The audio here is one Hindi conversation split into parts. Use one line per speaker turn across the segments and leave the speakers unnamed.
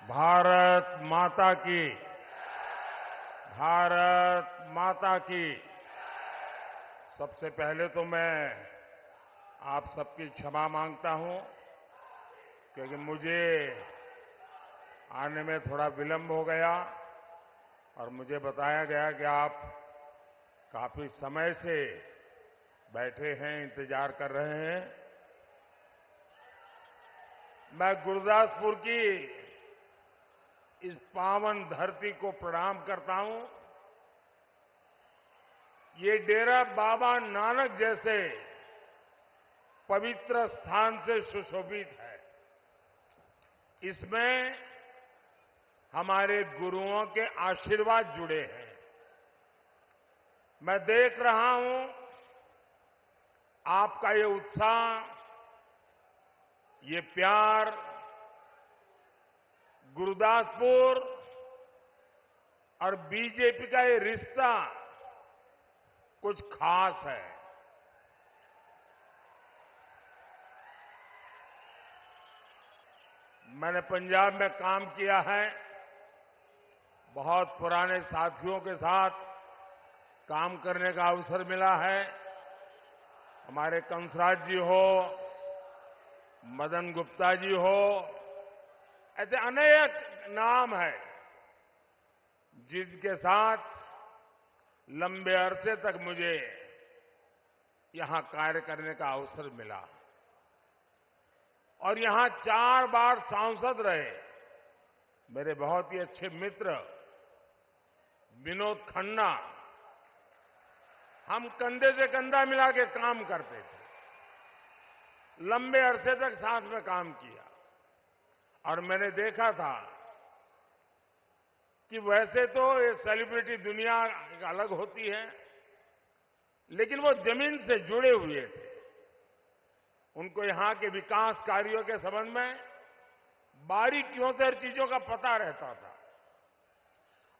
भारत माता की। भारत माता की। सबसे पहले तो मैं आप सबकी क्षमा मांगता हूं क्योंकि मुझे आने में थोड़ा विलंब हो गया और मुझे बताया गया कि आप काफी समय से बैठे हैं, इंतजार कर रहे हैं। मैं गुरदासपुर की इस पावन धरती को प्रणाम करता हूं। ये डेरा बाबा नानक जैसे पवित्र स्थान से सुशोभित है। इसमें हमारे गुरुओं के आशीर्वाद जुड़े हैं। मैं देख रहा हूं आपका ये उत्साह, ये प्यार गुरदासपुर और बीजेपी का ये रिश्ता कुछ खास है। मैंने पंजाब में काम किया है, बहुत पुराने साथियों के साथ काम करने का अवसर मिला है। हमारे कंसराज जी हो, मदन गुप्ता जी हो, ऐसे अनेक नाम है जिनके साथ लंबे अरसे तक मुझे यहां कार्य करने का अवसर मिला और यहां 4 बार सांसद रहे मेरे बहुत ही अच्छे मित्र विनोद खन्ना। हम कंधे से कंधा मिला के काम करते थे, लंबे अरसे तक साथ में काम किया और मैंने देखा था कि वैसे तो ये सेलिब्रिटी दुनिया एक अलग होती है, लेकिन वो जमीन से जुड़े हुए थे। उनको यहां के विकास कार्यों के संबंध में बारीकियों से हर चीजों का पता रहता था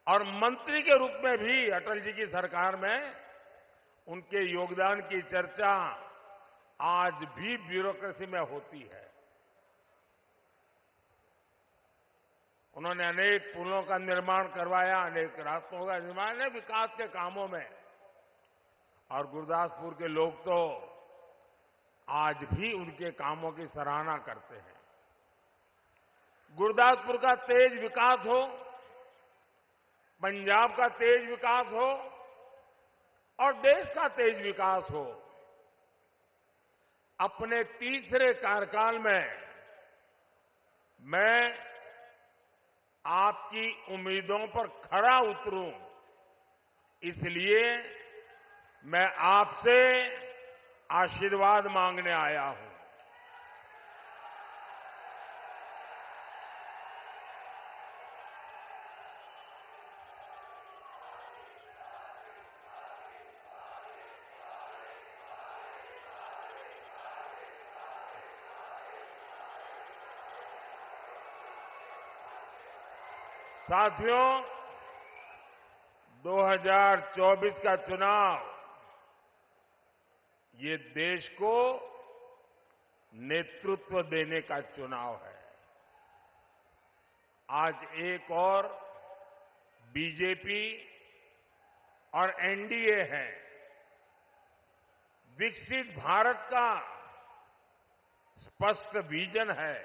और मंत्री के रूप में भी अटल जी की सरकार में उनके योगदान की चर्चा आज भी ब्यूरोक्रेसी में होती है। उन्होंने अनेक पुलों का निर्माण करवाया, अनेक रास्तों का निर्माण, विकास के कामों में। और गुरदासपुर के लोग तो आज भी उनके कामों की सराहना करते हैं। गुरदासपुर का तेज विकास हो, पंजाब का तेज विकास हो और देश का तेज विकास हो, अपने तीसरे कार्यकाल में मैं आपकी उम्मीदों पर खरा उतरूं, इसलिए मैं आपसे आशीर्वाद मांगने आया हूं। साथियों, 2024 का चुनाव ये देश को नेतृत्व देने का चुनाव है। आज एक और बीजेपी और एनडीए है। विकसित भारत का स्पष्ट विजन है,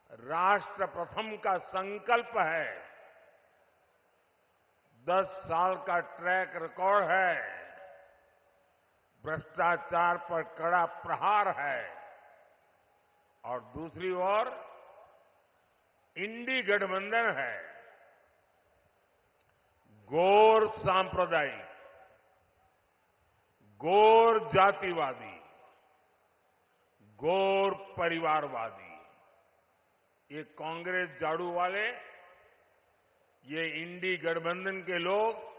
राष्ट्र प्रथम का संकल्प है, 10 साल का ट्रैक रिकॉर्ड है, भ्रष्टाचार पर कड़ा प्रहार है और दूसरी ओर इंडी गठबंधन है, गौर सांप्रदायिक, गौर जातिवादी, गौर परिवारवादी। ये कांग्रेस झाड़ू वाले, ये इंडी गठबंधन के लोग,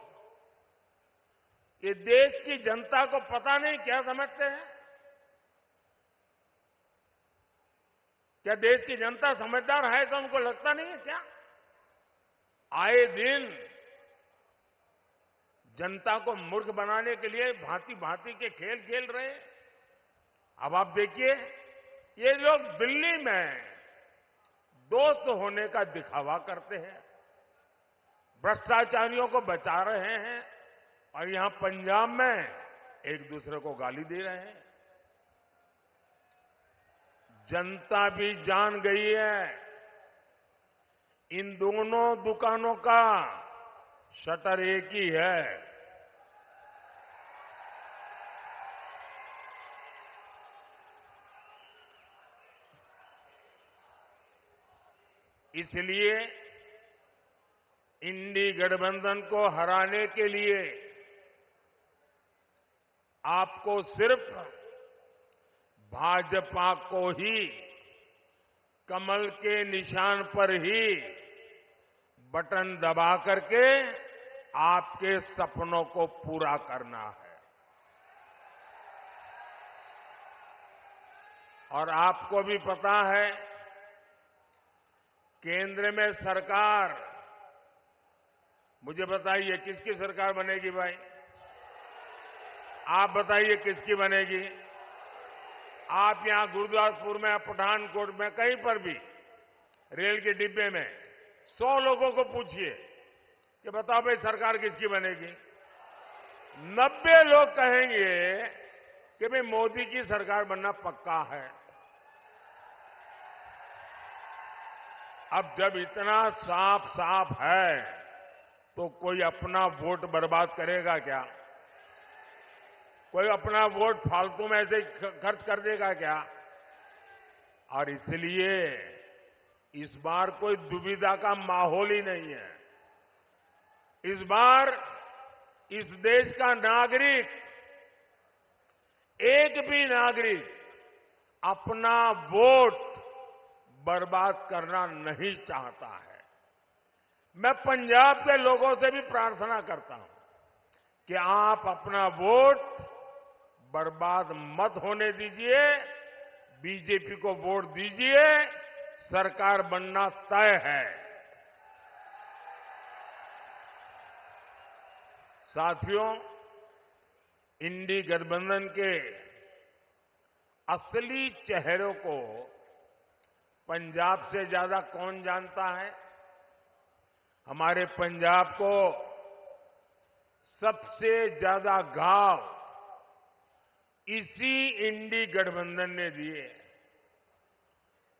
ये देश की जनता को पता नहीं क्या समझते हैं। क्या देश की जनता समझदार है तो उनको लगता नहीं है क्या? आए दिन जनता को मूर्ख बनाने के लिए भांति भांति के खेल खेल रहे हैं। अब आप देखिए, ये लोग दिल्ली में दोस्त होने का दिखावा करते हैं, भ्रष्टाचारियों को बचा रहे हैं और यहां पंजाब में एक दूसरे को गाली दे रहे हैं। जनता भी जान गई है इन दोनों दुकानों का शटर एक ही है। इसलिए इंडी गठबंधन को हराने के लिए आपको सिर्फ भाजपा को ही कमल के निशान पर ही बटन दबा करके आपके सपनों को पूरा करना है। और आपको भी पता है केंद्र में सरकार, मुझे बताइए किसकी सरकार बनेगी भाई? आप बताइए किसकी बनेगी? आप यहां गुरुदासपुर में, पठानकोट में, कहीं पर भी रेल के डिब्बे में 100 लोगों को पूछिए कि बताओ भाई सरकार किसकी बनेगी? 90 लोग कहेंगे कि भाई मोदी की सरकार बनना पक्का है। अब जब इतना साफ साफ है तो कोई अपना वोट बर्बाद करेगा क्या? कोई अपना वोट फालतू में ऐसे खर्च कर देगा क्या? और इसलिए इस बार कोई दुविधा का माहौल ही नहीं है। इस बार इस देश का नागरिक, एक भी नागरिक अपना वोट बर्बाद करना नहीं चाहता है। मैं पंजाब के लोगों से भी प्रार्थना करता हूं कि आप अपना वोट बर्बाद मत होने दीजिए, बीजेपी को वोट दीजिए, सरकार बनना तय है। साथियों, इंडी गठबंधन के असली चेहरों को पंजाब से ज्यादा कौन जानता है? हमारे पंजाब को सबसे ज्यादा घाव इसी इंडी गठबंधन ने दिए।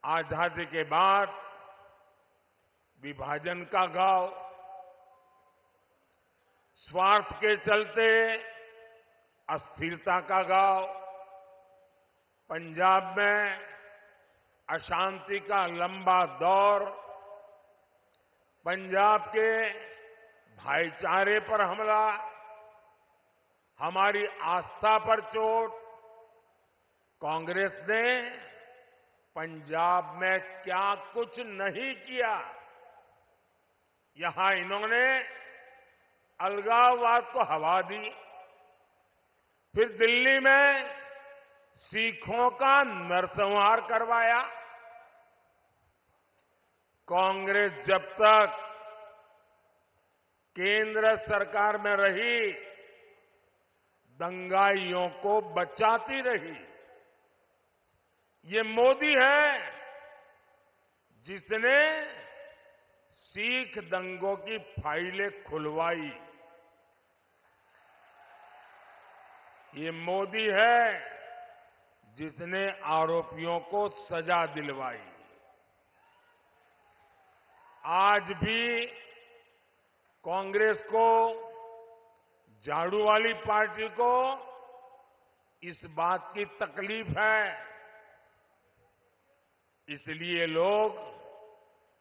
आजादी के बाद विभाजन का घाव, स्वार्थ के चलते अस्थिरता का घाव, पंजाब में अशांति का लंबा दौर, पंजाब के भाईचारे पर हमला, हमारी आस्था पर चोट। कांग्रेस ने पंजाब में क्या कुछ नहीं किया। यहां इन्होंने अलगाववाद को हवा दी, फिर दिल्ली में सिखों का नरसंहार करवाया। कांग्रेस जब तक केंद्र सरकार में रही, दंगाइयों को बचाती रही। ये मोदी है जिसने सिख दंगों की फाइलें खुलवाई। ये मोदी है जिसने आरोपियों को सजा दिलवाई। आज भी कांग्रेस को, झाड़ू वाली पार्टी को इस बात की तकलीफ है, इसलिए लोग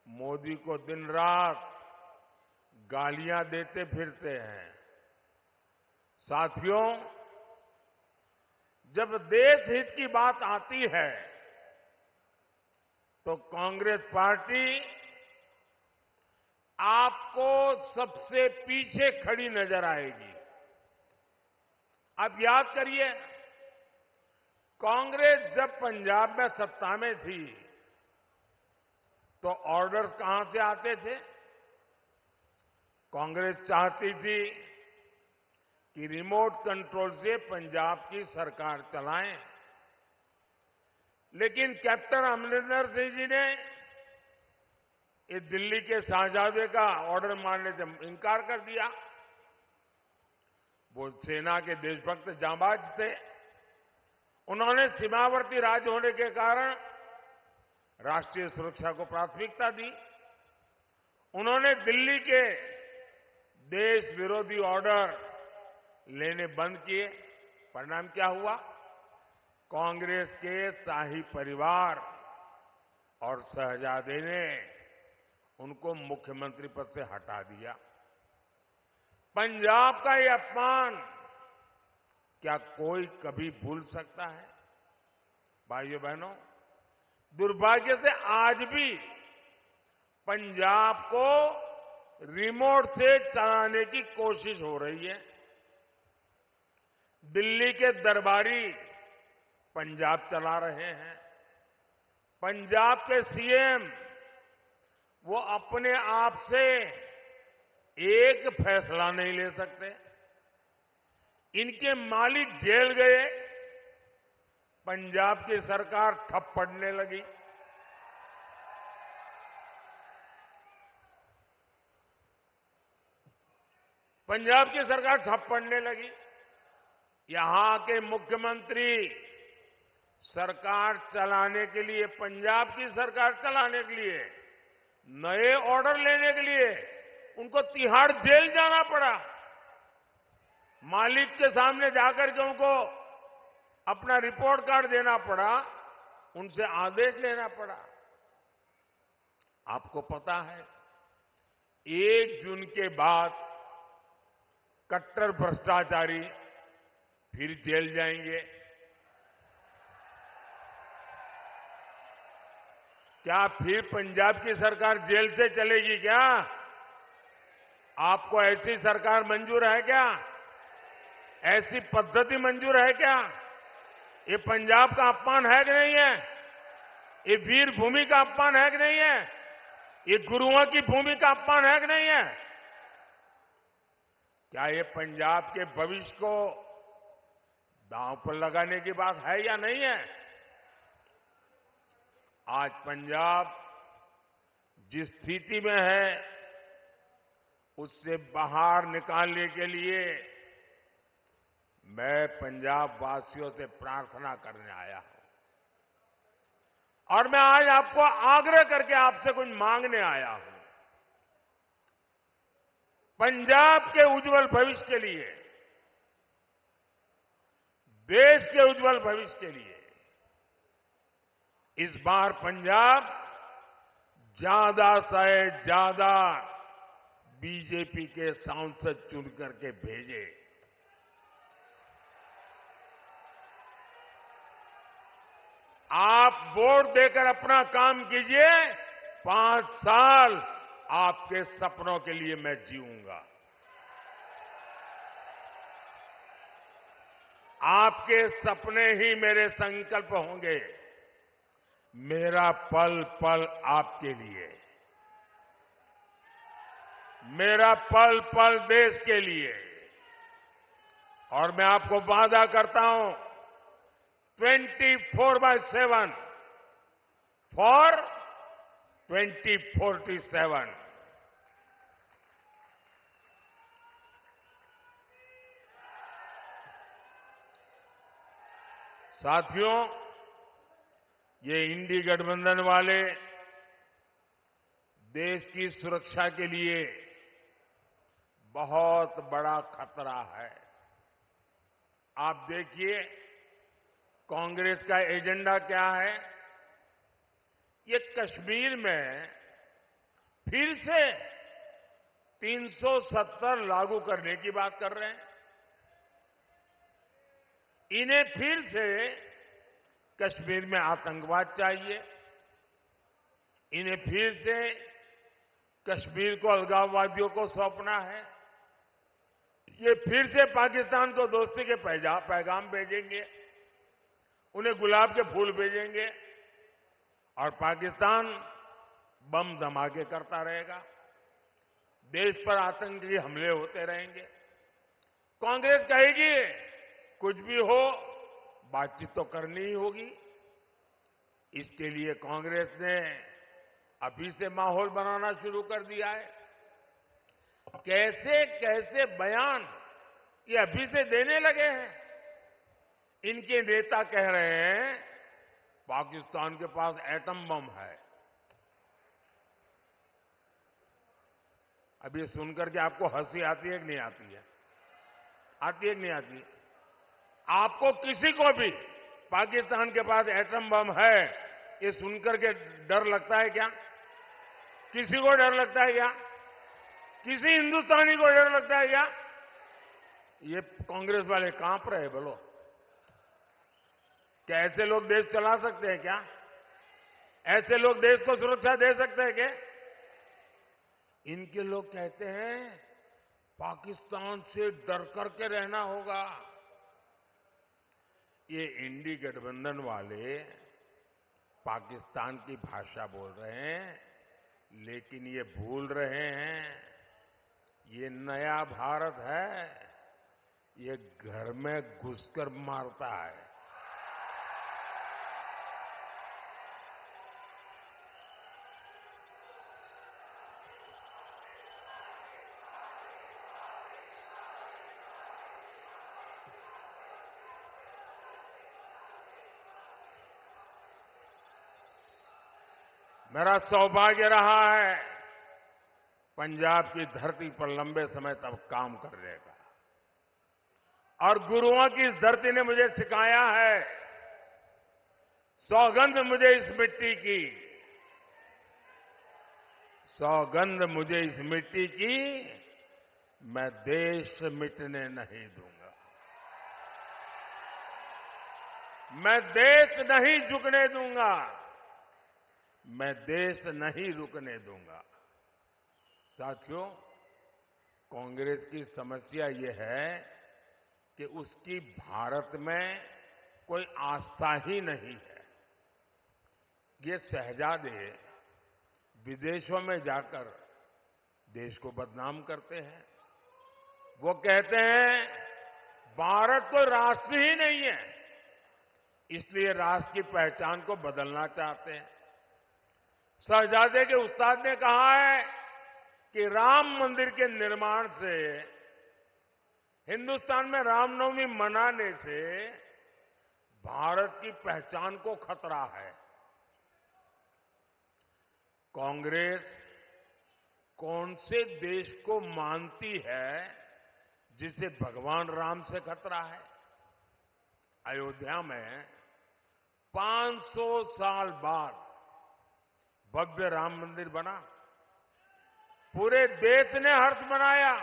मोदी को दिन रात गालियां देते फिरते हैं। साथियों, जब देश हित की बात आती है तो कांग्रेस पार्टी आपको सबसे पीछे खड़ी नजर आएगी। आप याद करिए, कांग्रेस जब पंजाब में सत्ता में थी तो ऑर्डर्स कहां से आते थे? कांग्रेस चाहती थी कि रिमोट कंट्रोल से पंजाब की सरकार चलाएं, लेकिन कैप्टन अमरिंदर सिंह जी ने ये दिल्ली के शाहजादे का ऑर्डर मानने से इनकार कर दिया। वो सेना के देशभक्त जांबाज थे। उन्होंने सीमावर्ती राज्य होने के कारण राष्ट्रीय सुरक्षा को प्राथमिकता दी। उन्होंने दिल्ली के देश विरोधी ऑर्डर लेने बंद किए। परिणाम क्या हुआ? कांग्रेस के शाही परिवार और शहजादे ने उनको मुख्यमंत्री पद से हटा दिया। पंजाब का ये अपमान क्या कोई कभी भूल सकता है? भाइयों बहनों, दुर्भाग्य से आज भी पंजाब को रिमोट से चलाने की कोशिश हो रही है। दिल्ली के दरबारी पंजाब चला रहे हैं। पंजाब के सीएम वो अपने आप से एक फैसला नहीं ले सकते। इनके मालिक जेल गए, पंजाब की सरकार ठप पड़ने लगी। पंजाब की सरकार ठप पड़ने लगी। यहां के मुख्यमंत्री सरकार चलाने के लिए, पंजाब की सरकार चलाने के लिए, नए ऑर्डर लेने के लिए उनको तिहाड़ जेल जाना पड़ा। मालिक के सामने जाकर के उनको अपना रिपोर्ट कार्ड देना पड़ा, उनसे आदेश लेना पड़ा। आपको पता है, 1 जून के बाद कट्टर भ्रष्टाचारी फिर जेल जाएंगे। क्या फिर पंजाब की सरकार जेल से चलेगी क्या? आपको ऐसी सरकार मंजूर है क्या? ऐसी पद्धति मंजूर है क्या? ये पंजाब का अपमान है कि नहीं है? ये वीर भूमि का अपमान है कि नहीं है? ये गुरुओं की भूमि का अपमान है कि नहीं है? क्या ये पंजाब के भविष्य को दांव पर लगाने की बात है या नहीं है? आज पंजाब जिस स्थिति में है, उससे बाहर निकालने के लिए मैं पंजाब वासियों से प्रार्थना करने आया हूं। और मैं आज आपको आग्रह करके आपसे कुछ मांगने आया हूं। पंजाब के उज्जवल भविष्य के लिए, देश के उज्जवल भविष्य के लिए इस बार पंजाब ज्यादा से ज्यादा बीजेपी के सांसद चुन करके भेजे। आप वोट देकर अपना काम कीजिए। 5 साल आपके सपनों के लिए मैं जीऊंगा। आपके सपने ही मेरे संकल्प होंगे। मेरा पल पल आपके लिए, मेरा पल पल देश के लिए। और मैं आपको वादा करता हूं, 24/7 फॉर 2047। साथियों, ये इंडी गठबंधन वाले देश की सुरक्षा के लिए बहुत बड़ा खतरा है। आप देखिए, कांग्रेस का एजेंडा क्या है? ये कश्मीर में फिर से 370 लागू करने की बात कर रहे हैं। इन्हें फिर से कश्मीर में आतंकवाद चाहिए। इन्हें फिर से कश्मीर को अलगाववादियों को सौंपना है। ये फिर से पाकिस्तान को दोस्ती के पैगाम भेजेंगे, उन्हें गुलाब के फूल भेजेंगे और पाकिस्तान बम धमाके करता रहेगा। देश पर आतंकी हमले होते रहेंगे। कांग्रेस कहेगी कुछ भी हो, बातचीत तो करनी ही होगी। इसके लिए कांग्रेस ने अभी से माहौल बनाना शुरू कर दिया है। कैसे कैसे बयान ये अभी से देने लगे हैं। इनके नेता कह रहे हैं पाकिस्तान के पास एटम बम है। अब ये सुनकर के आपको हंसी आती है कि नहीं आती है? आती है कि नहीं आती? आपको किसी को भी पाकिस्तान के पास एटम बम है ये सुनकर के डर लगता है क्या? किसी को डर लगता है क्या? किसी हिंदुस्तानी को डर लगता है क्या? ये कांग्रेस वाले कांप रहे बोलो। क्या ऐसे लोग देश चला सकते हैं क्या? ऐसे लोग देश को सुरक्षा दे सकते हैं क्या? इनके लोग कहते हैं पाकिस्तान से डर करके रहना होगा। ये इंडी गठबंधन वाले पाकिस्तान की भाषा बोल रहे हैं, लेकिन ये भूल रहे हैं ये नया भारत है, ये घर में घुसकर मारता है। मेरा सौभाग्य रहा है पंजाब की धरती पर लंबे समय तक काम करने का, और गुरुओं की इस धरती ने मुझे सिखाया है, सौगंध मुझे इस मिट्टी की, सौगंध मुझे इस मिट्टी की, मैं देश मिटने नहीं दूंगा, मैं देश नहीं झुकने दूंगा, मैं देश नहीं रुकने दूंगा। साथियों, कांग्रेस की समस्या ये है कि उसकी भारत में कोई आस्था ही नहीं है। ये शहजादे विदेशों में जाकर देश को बदनाम करते हैं। वो कहते हैं भारत कोई राष्ट्र ही नहीं है, इसलिए राष्ट्र की पहचान को बदलना चाहते हैं। शहजादे के उस्ताद ने कहा है कि राम मंदिर के निर्माण से, हिंदुस्तान में रामनवमी मनाने से भारत की पहचान को खतरा है। कांग्रेस कौन से देश को मानती है जिसे भगवान राम से खतरा है? अयोध्या में 500 साल बाद भव्य राम मंदिर बना, पूरे देश ने हर्ष मनाया,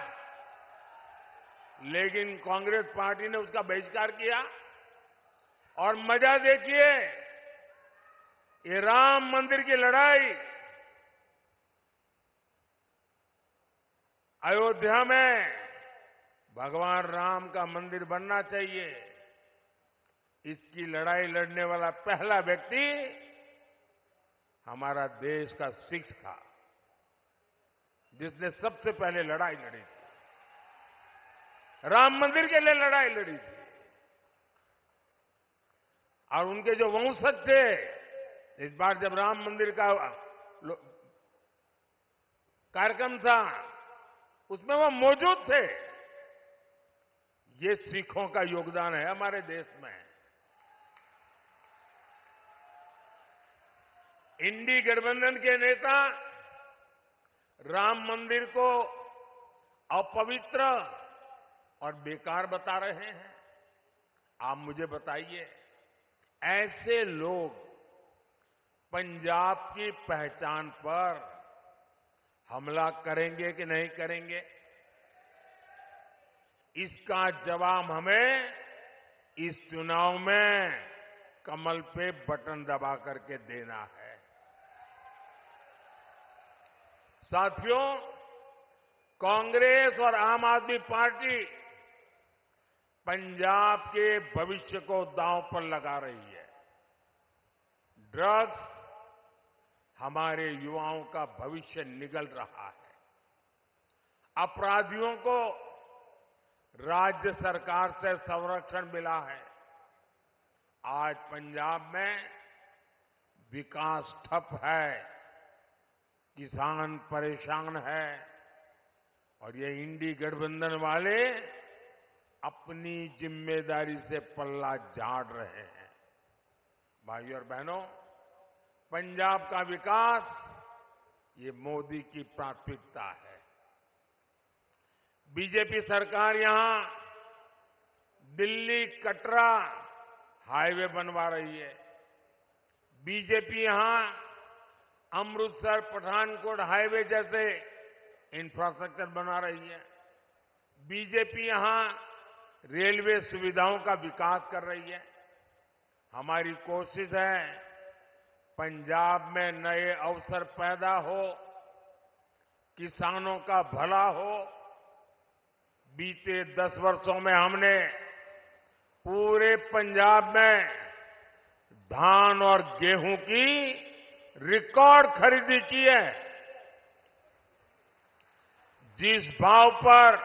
लेकिन कांग्रेस पार्टी ने उसका बहिष्कार किया। और मजा देखिए, ये राम मंदिर की लड़ाई अयोध्या में भगवान राम का मंदिर बनना चाहिए, इसकी लड़ाई लड़ने वाला पहला व्यक्ति हमारा देश का सिख था, जिसने सबसे पहले लड़ाई लड़ी थी, राम मंदिर के लिए लड़ाई लड़ी थी। और उनके जो वंशज थे, इस बार जब राम मंदिर का कार्यक्रम था उसमें वो मौजूद थे। ये सिखों का योगदान है हमारे देश में। इंडी गठबंधन के नेता राम मंदिर को अपवित्र और बेकार बता रहे हैं। आप मुझे बताइए, ऐसे लोग पंजाब की पहचान पर हमला करेंगे कि नहीं करेंगे? इसका जवाब हमें इस चुनाव में कमल पे बटन दबा करके देना है। साथियों, कांग्रेस और आम आदमी पार्टी पंजाब के भविष्य को दांव पर लगा रही है। ड्रग्स हमारे युवाओं का भविष्य निगल रहा है। अपराधियों को राज्य सरकार से संरक्षण मिला है। आज पंजाब में विकास ठप है, किसान परेशान है और ये इंडी गठबंधन वाले अपनी जिम्मेदारी से पल्ला झाड़ रहे हैं। भाइयों और बहनों, पंजाब का विकास ये मोदी की प्राथमिकता है। बीजेपी सरकार यहां दिल्ली कटरा हाईवे बनवा रही है। बीजेपी यहां अमृतसर पठानकोट हाईवे जैसे इंफ्रास्ट्रक्चर बना रही है। बीजेपी यहां रेलवे सुविधाओं का विकास कर रही है। हमारी कोशिश है पंजाब में नए अवसर पैदा हो, किसानों का भला हो। बीते 10 वर्षों में हमने पूरे पंजाब में धान और गेहूं की रिकॉर्ड खरीदी की है। जिस भाव पर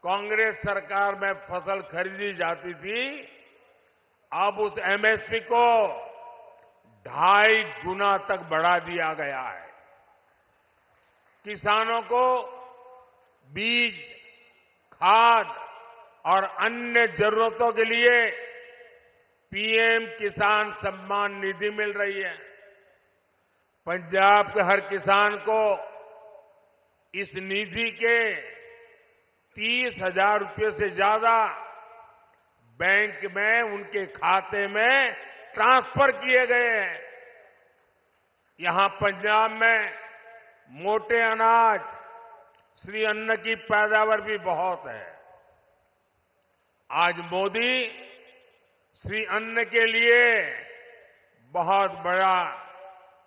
कांग्रेस सरकार में फसल खरीदी जाती थी, अब उस एमएसपी को 2.5 गुना तक बढ़ा दिया गया है। किसानों को बीज, खाद और अन्य जरूरतों के लिए पीएम किसान सम्मान निधि मिल रही है। पंजाब के हर किसान को इस निधि के 30,000 रुपये से ज्यादा बैंक में उनके खाते में ट्रांसफर किए गए हैं। यहां पंजाब में मोटे अनाज, श्री अन्न की पैदावार भी बहुत है। आज मोदी श्री अन्न के लिए बहुत बड़ा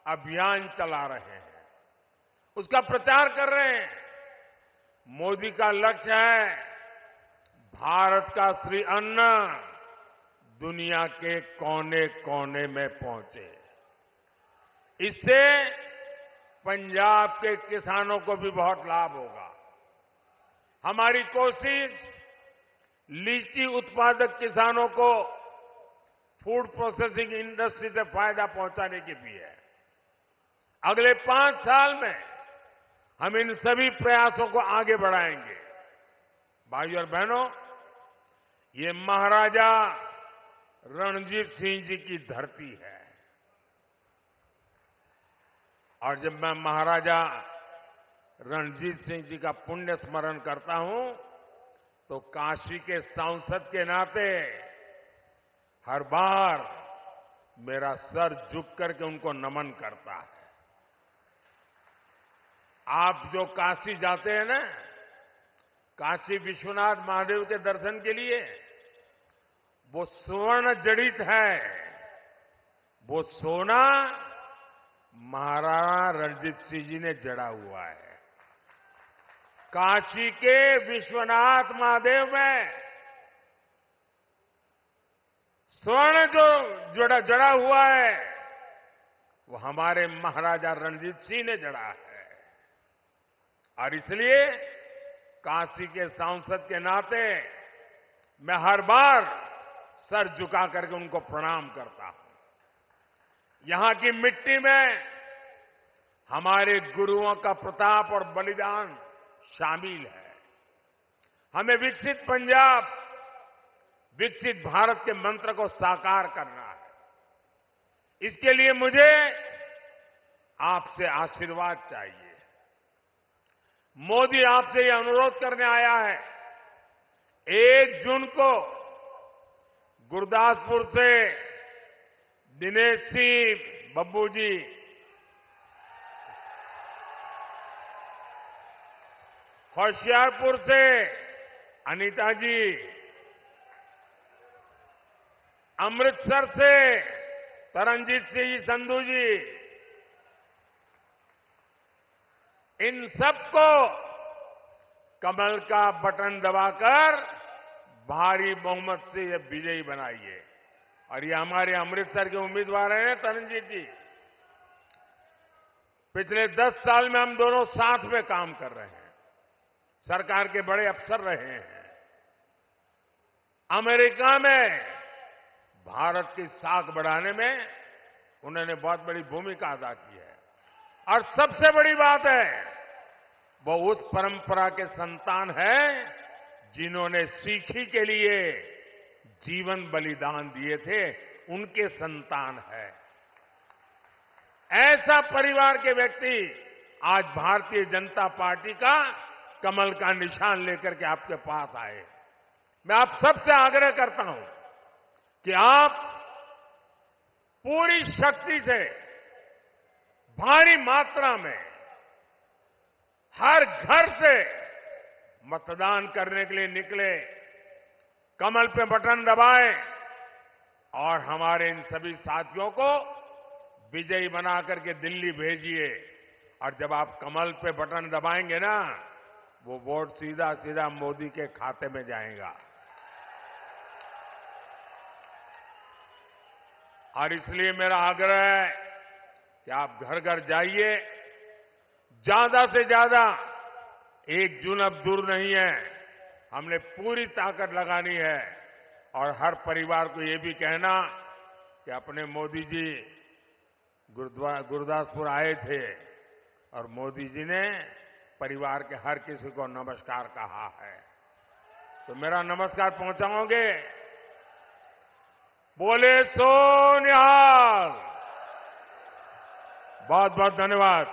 अभियान चला रहे हैं, उसका प्रचार कर रहे हैं। मोदी का लक्ष्य है भारत का श्री अन्न दुनिया के कोने कोने में पहुंचे। इससे पंजाब के किसानों को भी बहुत लाभ होगा। हमारी कोशिश लीची उत्पादक किसानों को फूड प्रोसेसिंग इंडस्ट्री से फायदा पहुंचाने की भी है। अगले 5 साल में हम इन सभी प्रयासों को आगे बढ़ाएंगे। भाइयों और बहनों, ये महाराजा रणजीत सिंह जी की धरती है। और जब मैं महाराजा रणजीत सिंह जी का पुण्य स्मरण करता हूं तो काशी के सांसद के नाते हर बार मेरा सर झुक करके उनको नमन करता है। आप जो काशी जाते हैं ना, काशी विश्वनाथ महादेव के दर्शन के लिए, वो स्वर्ण जड़ित है। वो सोना महाराणा रणजीत सिंह जी ने जड़ा हुआ है। काशी के विश्वनाथ महादेव में स्वर्ण जो जड़ा हुआ है, वो हमारे महाराजा रणजीत सिंह ने जड़ा है। और इसलिए काशी के सांसद के नाते मैं हर बार सर झुका करके उनको प्रणाम करता हूं। यहां की मिट्टी में हमारे गुरुओं का प्रताप और बलिदान शामिल है। हमें विकसित पंजाब, विकसित भारत के मंत्र को साकार करना है। इसके लिए मुझे आपसे आशीर्वाद चाहिए। मोदी आपसे यह अनुरोध करने आया है, 1 जून को गुरदासपुर से दिनेश सिंह बब्बू जी, होशियारपुर से अनीता जी, अमृतसर से तरनजीत सिंह संधू जी, इन सबको कमल का बटन दबाकर भारी बहुमत से ये विजयी बनाइए। और ये हमारे अमृतसर के उम्मीदवार हैं तरनजीत जी। पिछले 10 साल में हम दोनों साथ में काम कर रहे हैं, सरकार के बड़े अफसर रहे हैं। अमेरिका में भारत की साख बढ़ाने में उन्होंने बहुत बड़ी भूमिका अदा की है। और सबसे बड़ी बात है, वो उस परंपरा के संतान हैं जिन्होंने सीखी के लिए जीवन बलिदान दिए थे, उनके संतान है। ऐसा परिवार के व्यक्ति आज भारतीय जनता पार्टी का कमल का निशान लेकर के आपके पास आए। मैं आप सबसे आग्रह करता हूं कि आप पूरी शक्ति से भारी मात्रा में हर घर से मतदान करने के लिए निकले, कमल पे बटन दबाएं और हमारे इन सभी साथियों को विजयी बना करके दिल्ली भेजिए। और जब आप कमल पे बटन दबाएंगे ना, वो वोट सीधा सीधा मोदी के खाते में जाएगा। और इसलिए मेरा आग्रह है कि आप घर घर जाइए, ज्यादा से ज्यादा, 1 जून अब दूर नहीं है, हमने पूरी ताकत लगानी है। और हर परिवार को ये भी कहना कि अपने मोदी जी गुरदासपुर आए थे और मोदी जी ने परिवार के हर किसी को नमस्कार कहा है, तो मेरा नमस्कार पहुंचाओगे? बोले सो निहाल। बहुत बहुत धन्यवाद।